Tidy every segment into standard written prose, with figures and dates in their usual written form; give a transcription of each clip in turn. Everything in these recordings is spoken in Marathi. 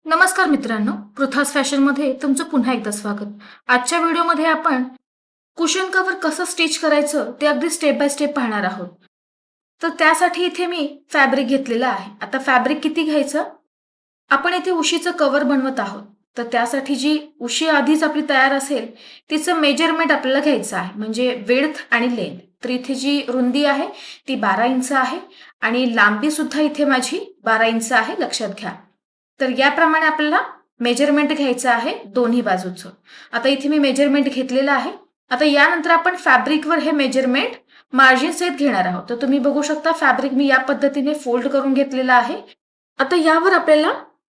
नमस्कार मित्रांनो, पृथ्वास फॅशनमध्ये तुमचं पुन्हा एकदा स्वागत. आजच्या व्हिडिओमध्ये आपण कुशन कव्हर कसं स्टिच करायचं ते अगदी स्टेप बाय स्टेप पाहणार आहोत. तर त्यासाठी इथे मी फॅब्रिक घेतलेलं आहे. आता फॅब्रिक किती घ्यायचं? आपण इथे उशीचं कव्हर बनवत आहोत. तर त्यासाठी जी उशी आधीच आपली तयार असेल तिचं मेजरमेंट आपल्याला घ्यायचं आहे, म्हणजे विड्थ आणि लेंथ. तर इथे जी रुंदी आहे ती 12 इंच आहे आणि लांबी सुद्धा इथे माझी 12 इंच आहे, लक्षात घ्या. तर याप्रमाणे आपल्याला मेजरमेंट घ्यायचं आहे दोन्ही बाजूचं. आता इथे मी मेजरमेंट घेतलेलं आहे. आता यानंतर आपण फॅब्रिकवर हे मेजरमेंट मार्जिन सहित घेणार आहोत. तर तुम्ही बघू शकता फॅब्रिक मी या पद्धतीने फोल्ड करून घेतलेलं आहे. आता यावर आपल्याला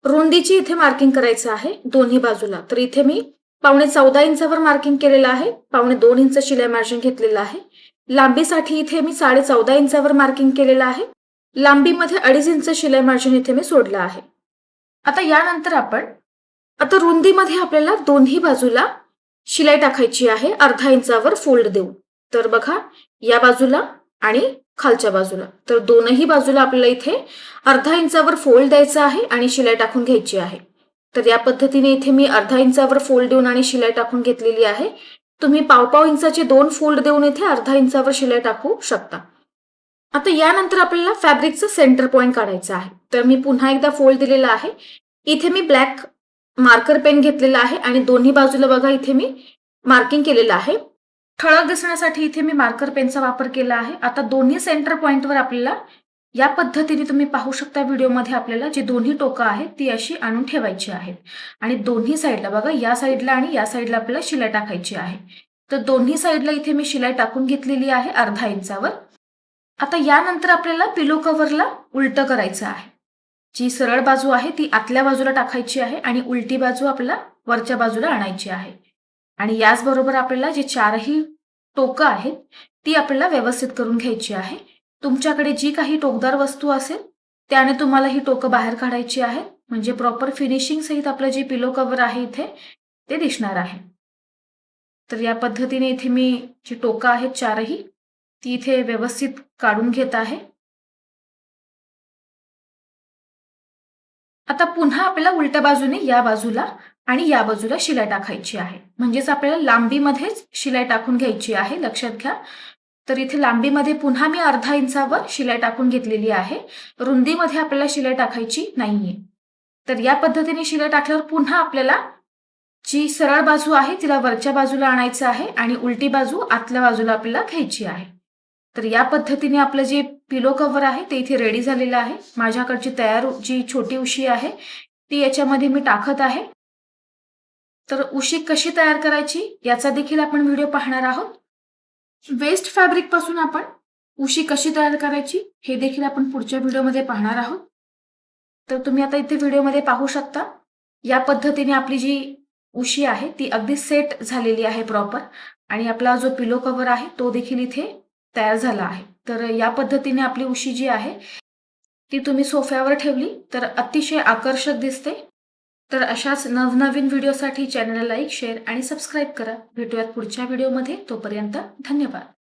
रुंदीची इथे मार्किंग करायचं आहे दोन्ही बाजूला. तर इथे मी 14.5 इंचावर मार्किंग केलेलं आहे. 2.25 इंच शिलाई मार्जिन घेतलेलं आहे. लांबीसाठी इथे मी 14.5 इंचावर मार्किंग केलेलं आहे. लांबीमध्ये 2.5 इंच शिलाई मार्जिन इथे मी सोडलं आहे. आता यानंतर आता रुंदीमध्ये आपल्याला दोन्ही बाजूला शिलाई टाकायची आहे अर्धा इंचावर फोल्ड देऊन. तर बघा, या बाजूला आणि खालच्या बाजूला. तर दोनही बाजूला आपल्याला इथे अर्धा इंचावर फोल्ड द्यायचा आहे आणि शिलाई टाकून घ्यायची आहे. तर या पद्धतीने इथे मी अर्धा इंचावर फोल्ड देऊन आणि शिलाई टाकून घेतलेली आहे. तुम्ही 1.5 इंचाचे 2 फोल्ड देऊन इथे अर्धा इंचावर शिलाई टाकू शकता. आता यानंतर आपल्याला फॅब्रिकचं सेंटर पॉइंट काढायचं आहे. तर मी पुन्हा एकदा फोल्ड दिलेला आहे. इथे मी ब्लॅक मार्कर पेन घेतलेला आहे आणि दोन्ही बाजूला बघा इथे मी मार्किंग केलेलं आहे. ठळक दिसण्यासाठी इथे मी मार्कर पेनचा वापर केला आहे. आता दोन्ही सेंटर पॉइंटवर आपल्याला या पद्धतीने तुम्ही पाहू शकता व्हिडिओमध्ये आपल्याला जी दोन्ही टोकं आहेत ती अशी आणून ठेवायची आहेत आणि दोन्ही साईडला बघा, या साईडला आणि या साईडला आपल्याला शिलाई टाकायची आहे. तर दोन्ही साईडला इथे मी शिलाई टाकून घेतलेली आहे अर्धा इंचावर. आता यानंतर आपल्याला पिलो कव्हरला उलटं करायचं आहे. जी सरळ बाजू आहे ती आतल्या बाजूला टाकायची आहे आणि उलटी बाजू आपल्याला वरच्या बाजूला आणायची आहे. आणि याचबरोबर आपल्याला जे चारही टोकं आहेत ती आपल्याला व्यवस्थित करून घ्यायची आहे. तुमच्याकडे जी काही टोकदार वस्तू असेल त्याने तुम्हाला ही टोकं बाहेर काढायची आहे, म्हणजे प्रॉपर फिनिशिंग सहित आपलं जे पिलो कव्हर आहे इथे ते दिसणार आहे. तर या पद्धतीने इथे मी जी टोकं आहेत चारही ती इथे व्यवस्थित काढून घेत आहे. आता पुन्हा आपल्याला उलट्या बाजूने या बाजूला आणि या बाजूला शिलाई टाकायची आहे, म्हणजेच आपल्याला लांबीमध्येच शिलाई टाकून घ्यायची आहे, लक्षात घ्या. तर इथे लांबीमध्ये पुन्हा मी अर्धा इंचावर शिलाई टाकून घेतलेली आहे. रुंदीमध्ये आपल्याला शिलाई टाकायची नाहीये. तर या पद्धतीने शिलाई टाकल्यावर पुन्हा आपल्याला जी सरळ बाजू आहे तिला वरच्या बाजूला आणायचं आहे आणि उलटी बाजू आतल्या बाजूला आपल्याला घ्यायची आहे. तर या पद्धतीने आपलं जे पिलो कव्हर आहे ते इथे रेडी झालेलं आहे. माझ्याकडची तयार जी छोटी उशी आहे ती याच्यामध्ये मी टाकत आहे. तर उशी कशी तयार करायची याचा देखील आपण व्हिडिओ पाहणार आहोत. वेस्ट फॅब्रिक पासून आपण उशी कशी तयार करायची हे देखील आपण पुढच्या व्हिडिओमध्ये पाहणार आहोत. तर तुम्ही आता इथे व्हिडिओमध्ये पाहू शकता या पद्धतीने आपली जी उशी आहे ती अगदी सेट झालेली आहे प्रॉपर आणि आपला जो पिलो कव्हर आहे तो देखील इथे तयार झाला आहे. तर या पद्धतीने आपली उशी जी आहे ती तुम्ही सोफ्यावर ठेवली तर अतिशय आकर्षक दिसते. तर अशाच नवनवीन व्हिडिओसाठी चॅनलला लाईक, शेअर आणि सबस्क्राईब करा. भेटूयात पुढच्या व्हिडिओमध्ये. तोपर्यंत धन्यवाद.